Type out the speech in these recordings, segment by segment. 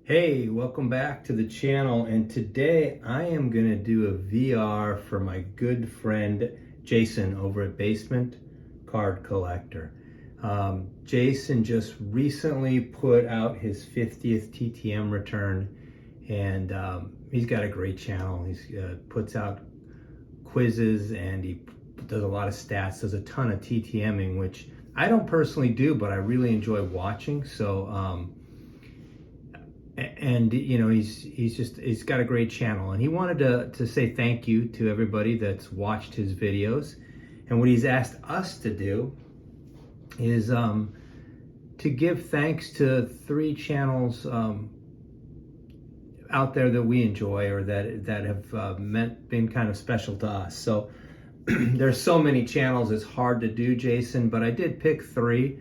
Hey, welcome back to the channel, and today I am going to do a VR for my good friend Jason over at Basement Card Collector. Jason just recently put out his 50th TTM return, and he's got a great channel. He puts out quizzes and he does a lot of stats, does a ton of TTMing, which I don't personally do, but I really enjoy watching. And you know, he's got a great channel, and he wanted to say thank you to everybody that's watched his videos. And what he's asked us to do is to give thanks to 3 channels out there that we enjoy, or that have been kind of special to us. So there's so many channels, it's hard to do, Jason, but I did pick 3,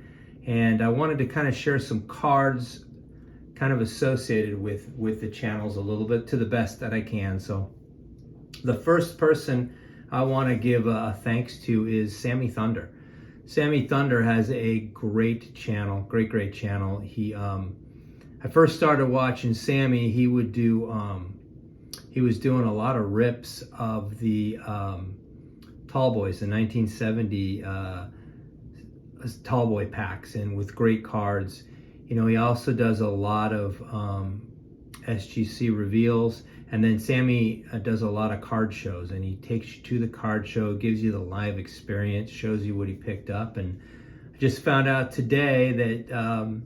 and I wanted to kind of share some cards kind of associated with the channels a little bit, to the best that I can. So the first person I want to give a thanks to is Sammy Thunder. Sammy Thunder has a great channel, great channel. I first started watching Sammy. He was doing a lot of rips of the Tall Boys, the 1970 Tall Boy packs, and with great cards. You know, he also does a lot of SGC reveals, and then Sammy does a lot of card shows, and he takes you to the card show, gives you the live experience, shows you what he picked up. And I just found out today that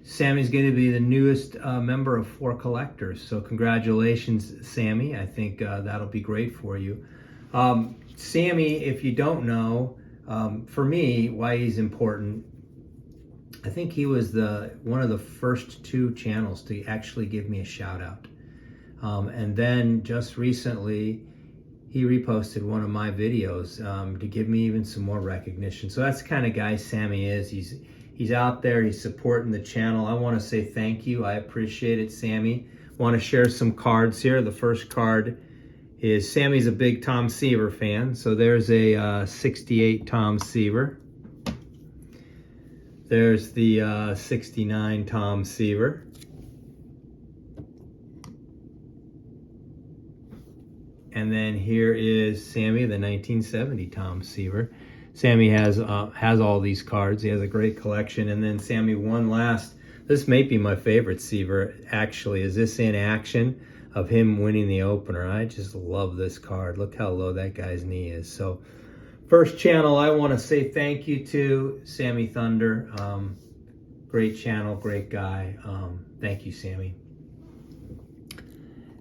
Sammy's going to be the newest member of 4 Collectors. So congratulations, Sammy. I think that'll be great for you. Sammy, if you don't know, for me, why he's important, I think he was one of the first 2 channels to actually give me a shout out. And then just recently, he reposted one of my videos to give me even some more recognition. So that's the kind of guy Sammy is. He's out there, he's supporting the channel. I want to say thank you. I appreciate it, Sammy. I want to share some cards here. The first card is, Sammy's a big Tom Seaver fan. So there's a 68 Tom Seaver. There's the 69 Tom Seaver. And then here is Sammy, the 1970 Tom Seaver. Sammy has all these cards. He has a great collection. And then Sammy, one last, this may be my favorite Seaver actually, is this in action of him winning the opener. I just love this card. Look how low that guy's knee is. So first channel I want to say thank you to, Sammy Thunder. Great channel, great guy. Thank you, Sammy.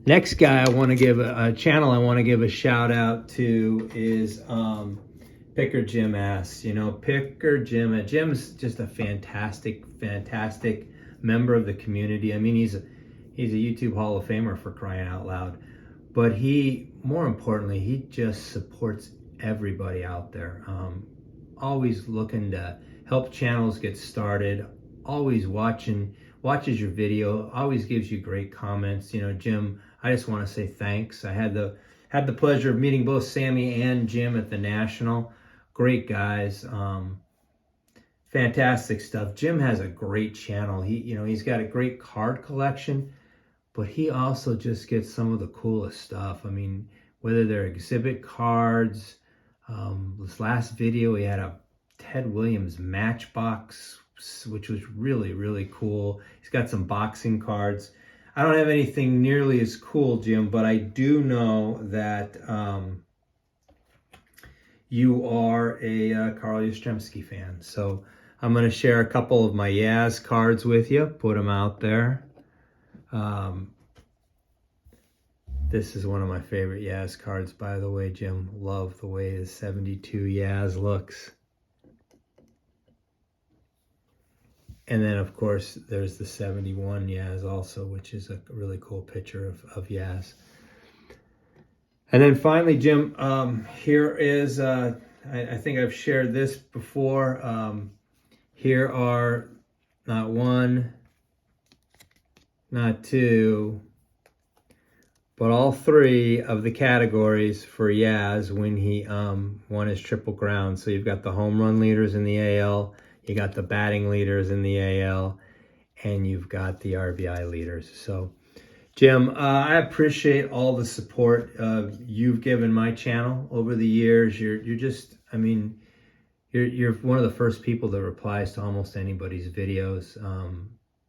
Next guy I want to give a channel I want to give a shout out to is Picker Jim S. You know, Picker Jim. Jim's just a fantastic member of the community. I mean, he's a YouTube Hall of Famer, for crying out loud. But more importantly, he just supports everybody out there. Always looking to help channels get started, always watches your video, always gives you great comments. You know, Jim, I just want to say thanks. I had the pleasure of meeting both Sammy and Jim at the National. Great guys. Fantastic stuff. Jim has a great channel. He's got a great card collection, but he also just gets some of the coolest stuff. I mean, whether they're exhibit cards, this last video he had a Ted Williams Matchbox, which was really cool. He's got some boxing cards. I don't have anything nearly as cool, Jim, but I do know that you are a Carl Yastrzemski fan. So I'm going to share a couple of my Yaz cards with you, put them out there. This is one of my favorite Yaz cards, by the way, Jim. Love the way his 72 Yaz looks. And then, of course, there's the 71 Yaz also, which is a really cool picture of Yaz. And then finally, Jim, here is, I think I've shared this before. Here are not 1, not 2, but all 3 of the categories for Yaz when he won his Triple Crown. So you've got the home run leaders in the AL, you got the batting leaders in the AL, and you've got the RBI leaders. So, Jim, I appreciate all the support you've given my channel over the years. You're just, I mean, you're one of the first people that replies to almost anybody's videos.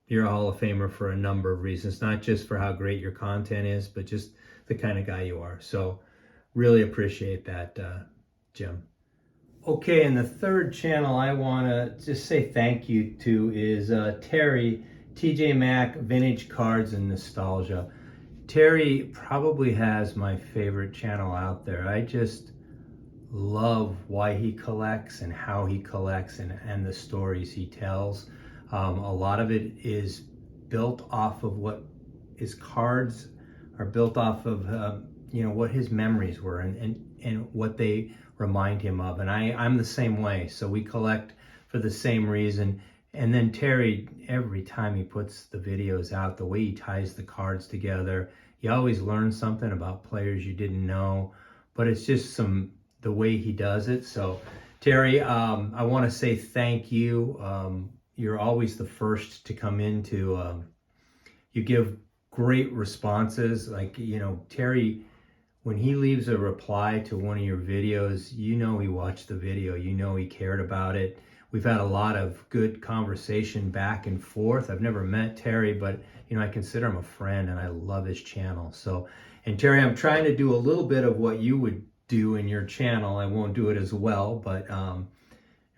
You're a Hall of Famer for a number of reasons, not just for how great your content is, but just the kind of guy you are. So really appreciate that, Jim. Okay, and the third channel I want to just say thank you to is Terry, TJ Maxx Vintage Cards and Nostalgia. Terry probably has my favorite channel out there. I just love why he collects and how he collects and the stories he tells. A lot of it is built off of what his cards are built off of, you know, what his memories were and what they remind him of. And I'm the same way. So we collect for the same reason. And then Terry, every time he puts the videos out, the way he ties the cards together, you always learn something about players you didn't know, but it's just the way he does it. So Terry, I want to say thank you. You're always the first to come into, you give great responses. Like, you know, Terry, when he leaves a reply to one of your videos, you know he watched the video, you know he cared about it. We've had a lot of good conversation back and forth. I've never met Terry, but you know, I consider him a friend and I love his channel. So, and Terry, I'm trying to do a little bit of what you would do in your channel. I won't do it as well, but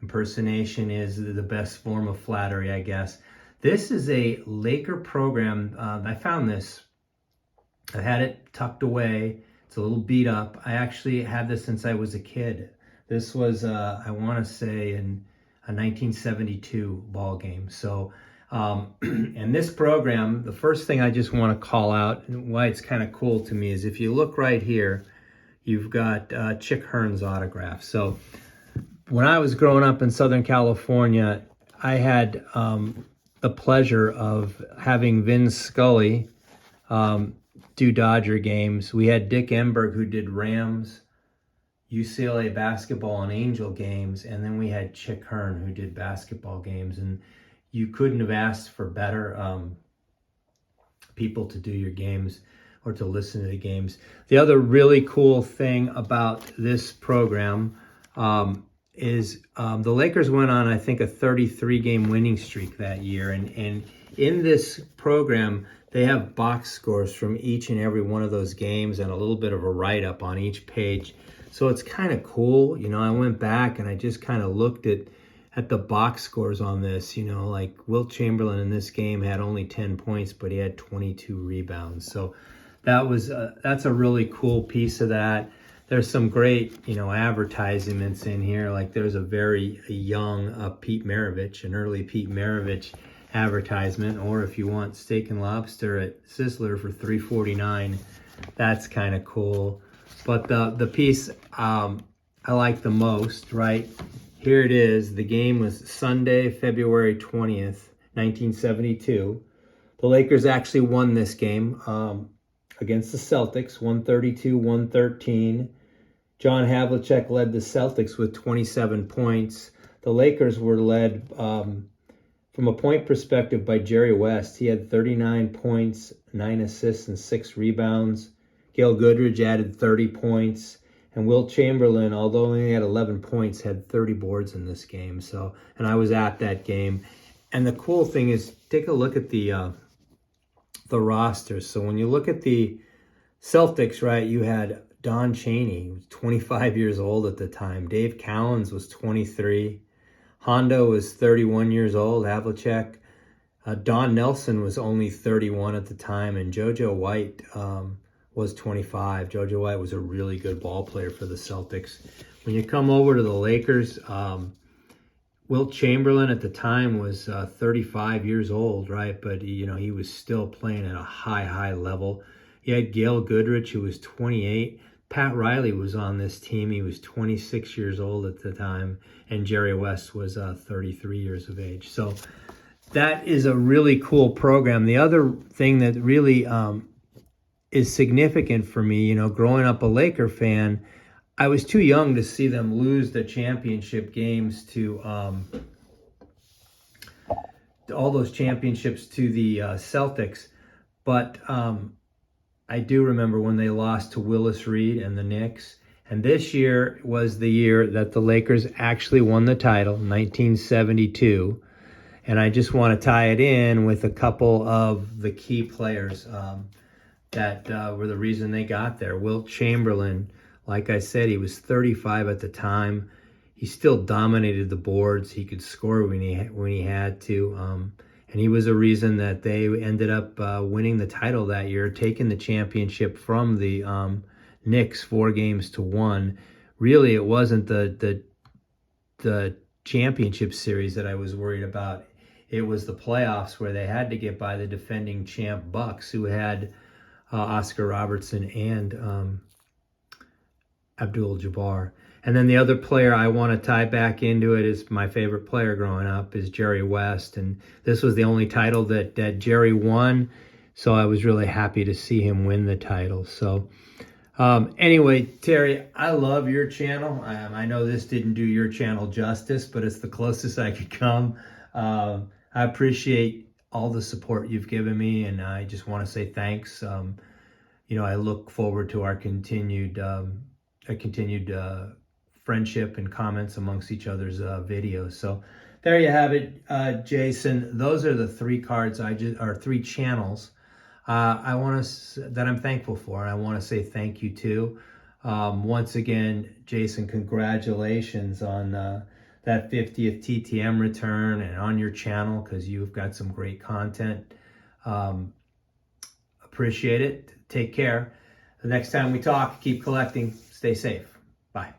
impersonation is the best form of flattery, I guess. This is a Laker program. I found this. I had it tucked away. It's a little beat up. I actually had this since I was a kid. This was, I want to say, in a 1972 ball game. So, and this program, the first thing I just want to call out and why it's kind of cool to me is if you look right here, you've got Chick Hearn's autograph. So when I was growing up in Southern California, I had the pleasure of having Vin Scully do Dodger games. We had Dick Enberg, who did Rams, UCLA basketball and Angel games, and then we had Chick Hearn, who did basketball games. And you couldn't have asked for better people to do your games or to listen to the games. The other really cool thing about this program is the Lakers went on, I think, a 33-game winning streak that year. And in this program, they have box scores from each and every one of those games and a little bit of a write-up on each page. So it's kind of cool. You know, I went back and I just kind of looked at the box scores on this. You know, like Wilt Chamberlain in this game had only 10 points, but he had 22 rebounds. So that's a really cool piece of that. There's some great, you know, advertisements in here. Like there's a very young Pete Maravich, an early Pete Maravich advertisement. Or if you want steak and lobster at Sizzler for $3.49, that's kind of cool. But the piece I like the most, right? Here it is. The game was Sunday, February 20th, 1972. The Lakers actually won this game against the Celtics, 132-113. John Havlicek led the Celtics with 27 points. The Lakers were led from a point perspective by Jerry West. He had 39 points, 9 assists, and 6 rebounds. Gail Goodrich added 30 points. And Wilt Chamberlain, although he only had 11 points, had 30 boards in this game. So, and I was at that game. And the cool thing is, take a look at the rosters. So when you look at the Celtics, right, you had Don Chaney, who was 25 years old at the time. Dave Cowens was 23. Hondo was 31 years old. Havlicek. Don Nelson was only 31 at the time. And JoJo White was 25. JoJo White was a really good ball player for the Celtics. When you come over to the Lakers, Wilt Chamberlain at the time was 35 years old, right? But, you know, he was still playing at a high level. You had Gail Goodrich, who was 28. Pat Riley was on this team. He was 26 years old at the time. And Jerry West was 33 years of age. So that is a really cool program. The other thing that really is significant for me, you know, growing up a Laker fan, I was too young to see them lose the championship games to all those championships to the Celtics, but I do remember when they lost to Willis Reed and the Knicks. And this year was the year that the Lakers actually won the title, 1972. And I just want to tie it in with a couple of the key players that were the reason they got there. Wilt Chamberlain, like I said, he was 35 at the time. He still dominated the boards. He could score when he had to. And he was a reason that they ended up winning the title that year, taking the championship from the Knicks 4-1. Really, it wasn't the championship series that I was worried about. It was the playoffs where they had to get by the defending champ Bucks, who had Oscar Robertson and Abdul-Jabbar. And then the other player I want to tie back into it is my favorite player growing up is Jerry West. And this was the only title that Jerry won. So I was really happy to see him win the title. So anyway, Terry, I love your channel. I know this didn't do your channel justice, but it's the closest I could come. I appreciate all the support you've given me, and I just want to say thanks. I look forward to our continued friendship and comments amongst each other's videos. So there you have it, Jason. Those are the 3 cards or 3 channels that I'm thankful for, and I want to say thank you to. Once again, Jason, congratulations on that 50th TTM return and on your channel, because you've got some great content. Appreciate it. Take care. The next time we talk, keep collecting. Stay safe. Bye.